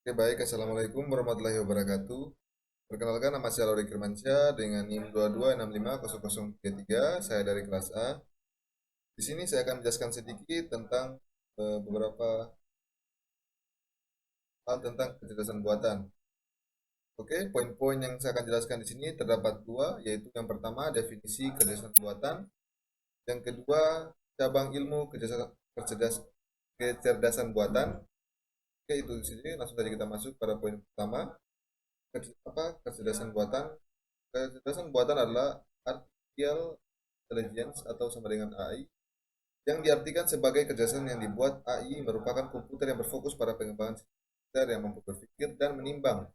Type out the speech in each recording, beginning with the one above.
Oke, baik. Assalamualaikum warahmatullahi wabarakatuh. Perkenalkan, nama saya Lauri Kirmansyah dengan NIM 22650033. Saya dari kelas A. Di sini saya akan menjelaskan sedikit tentang beberapa hal tentang kecerdasan buatan. Oke, poin-poin yang saya akan jelaskan di sini terdapat dua, yaitu yang pertama definisi kecerdasan buatan, yang kedua cabang ilmu kecerdasan buatan. Oke, itu di sini langsung saja kita masuk pada poin pertama. Kecerdasan buatan? Kecerdasan buatan adalah artificial intelligence atau sama dengan AI, yang diartikan sebagai kecerdasan yang dibuat. AI merupakan komputer yang berfokus pada pengembangan komputer yang mampu berpikir dan menimbang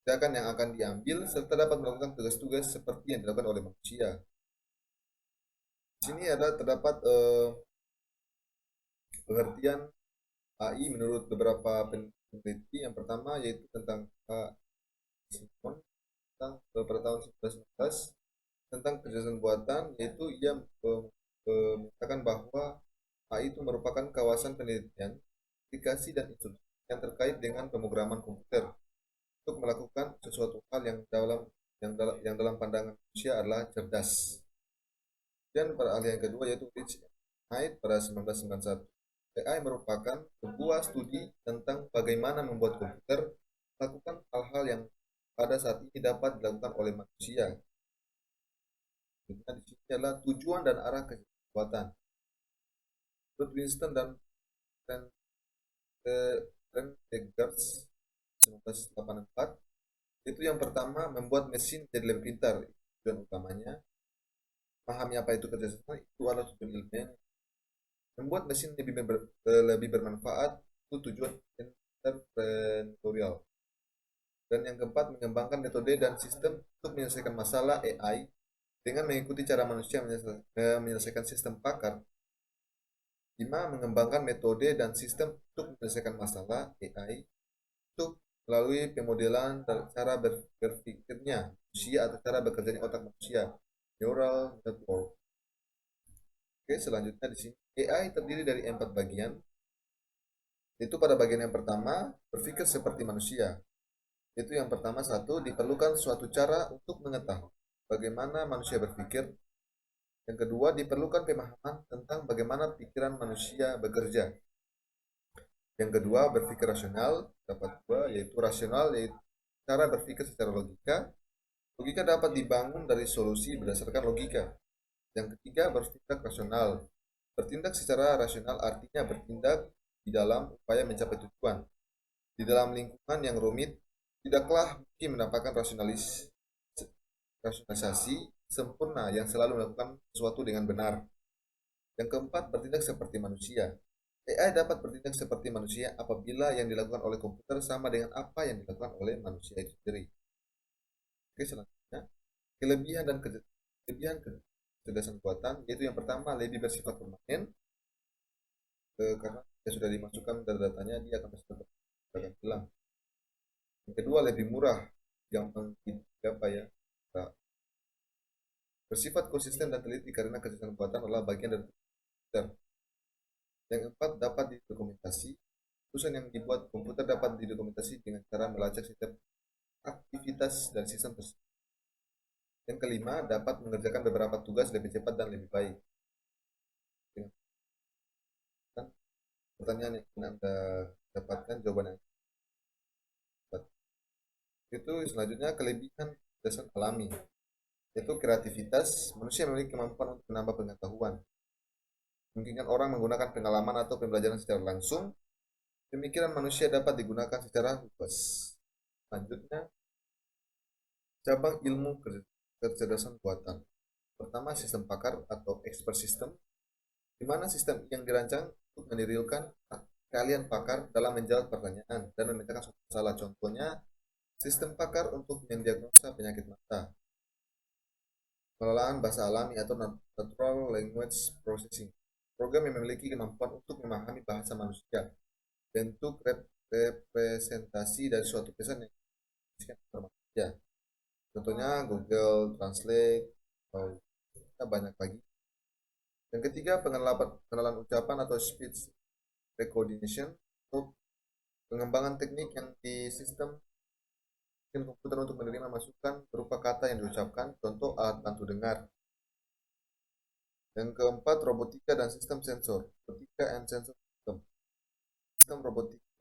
tindakan yang akan diambil serta dapat melakukan tugas-tugas seperti yang dilakukan oleh manusia. Di sini terdapat pengertian AI menurut beberapa peneliti. Yang pertama yaitu tentang Simon pada tahun 1919 tentang kecerdasan buatan, yaitu ia mengatakan bahwa AI itu merupakan kawasan penelitian, aplikasi dan instruksi yang terkait dengan pemrograman komputer untuk melakukan sesuatu hal yang dalam pandangan manusia adalah cerdas. Dan pada ahli yang kedua yaitu Rich Knight pada 1991. AI merupakan sebuah studi tentang bagaimana membuat komputer melakukan hal-hal yang pada saat ini dapat dilakukan oleh manusia. Di sini adalah tujuan dan arah kekuatan. Menurut Winston dan Eggers 1984, itu yang pertama membuat mesin jadi lebih pintar. Tujuan utamanya pahami apa itu kecerdasan, itu adalah tujuan ilmiah. Membuat mesin lebih bermanfaat, itu tujuan entrepreneurial. Dan yang keempat, mengembangkan metode dan sistem untuk menyelesaikan masalah AI dengan mengikuti cara manusia menyelesaikan sistem pakar. 5. Mengembangkan metode dan sistem untuk menyelesaikan masalah AI untuk melalui pemodelan cara berpikirnya manusia atau cara bekerjanya otak manusia, neural network. Oke, selanjutnya di sini AI terdiri dari 4 bagian. Itu pada bagian yang pertama, berpikir seperti manusia. Itu yang pertama, satu, diperlukan suatu cara untuk mengetahui bagaimana manusia berpikir. Yang kedua, diperlukan pemahaman tentang bagaimana pikiran manusia bekerja. Yang kedua, berpikir rasional. Dapat dua, yaitu rasional, yaitu cara berpikir secara logika. Logika dapat dibangun dari solusi berdasarkan logika. Yang ketiga, bertindak rasional. Bertindak secara rasional artinya bertindak di dalam upaya mencapai tujuan. Di dalam lingkungan yang rumit, tidaklah mungkin mendapatkan rasionalisasi sempurna yang selalu melakukan sesuatu dengan benar. Yang keempat, bertindak seperti manusia. AI dapat bertindak seperti manusia apabila yang dilakukan oleh komputer sama dengan apa yang dilakukan oleh manusia itu sendiri. Oke, selanjutnya, kelebihan dan kelebihan kecerdasan buatan, yaitu yang pertama, lebih bersifat permanen, karena sudah dimasukkan data-datanya, dia akan bersifat hilang. Yang kedua, lebih murah, gampang digapai ya. Bersifat konsisten dan teliti karena kecerdasan buatan adalah bagian dari komputer. Yang keempat, dapat didokumentasi. Keputusan yang dibuat komputer dapat didokumentasi dengan cara melacak setiap aktivitas dan sistem tersebut. Yang kelima, dapat mengerjakan beberapa tugas lebih cepat dan lebih baik. Pertanyaan yang Anda dapatkan jawaban yang tepat. Itu selanjutnya kelebihan kecerdasan alami, yaitu kreativitas. Manusia memiliki kemampuan untuk menambah pengetahuan. Memungkinkan orang menggunakan pengalaman atau pembelajaran secara langsung. Pemikiran manusia dapat digunakan secara luas. Selanjutnya, cabang ilmu kecerdasan buatan. Pertama, sistem pakar atau expert system, di mana sistem yang dirancang untuk mendirilkan keahlian pakar dalam menjawab pertanyaan dan memecahkan suatu masalah. Contohnya, sistem pakar untuk mendiagnosa penyakit mata, pengelolaan bahasa alami atau natural language processing, program yang memiliki kemampuan untuk memahami bahasa manusia, bentuk representasi dari suatu pesan yang diisikan manusia. Contohnya Google Translate atau banyak lagi. Yang ketiga, pengenalan ucapan atau speech recognition, Pengembangan teknik yang di sistem komputer untuk menerima masukan berupa kata yang diucapkan, contoh alat bantu dengar. Yang keempat, robotika dan sistem sensor. Robotika and sensor system. Sistem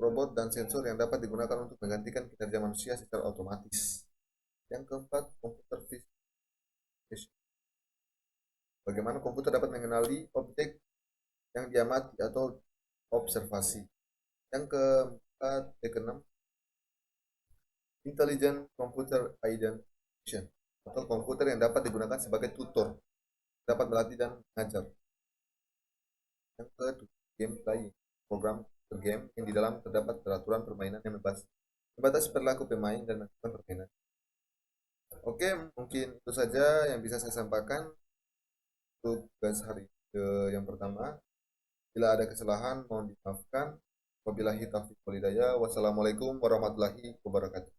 robot dan sensor yang dapat digunakan untuk menggantikan kinerja manusia secara otomatis. Yang keempat, komputer vision. Bagaimana komputer dapat mengenali objek yang diamati atau observasi. Yang keempat, keenam, intelligent computer identification atau komputer yang dapat digunakan sebagai tutor, dapat melatih dan mengajar. Yang kedua, gameplay, program game yang di dalam terdapat peraturan permainan yang membatasi perilaku pemain dan melakukan permainan. Oke, mungkin itu saja yang bisa saya sampaikan untuk tugas hari yang pertama. Bila ada kesalahan, mohon dimaafkan. Wabillahi taufiq walhidayah. Wassalamualaikum warahmatullahi wabarakatuh.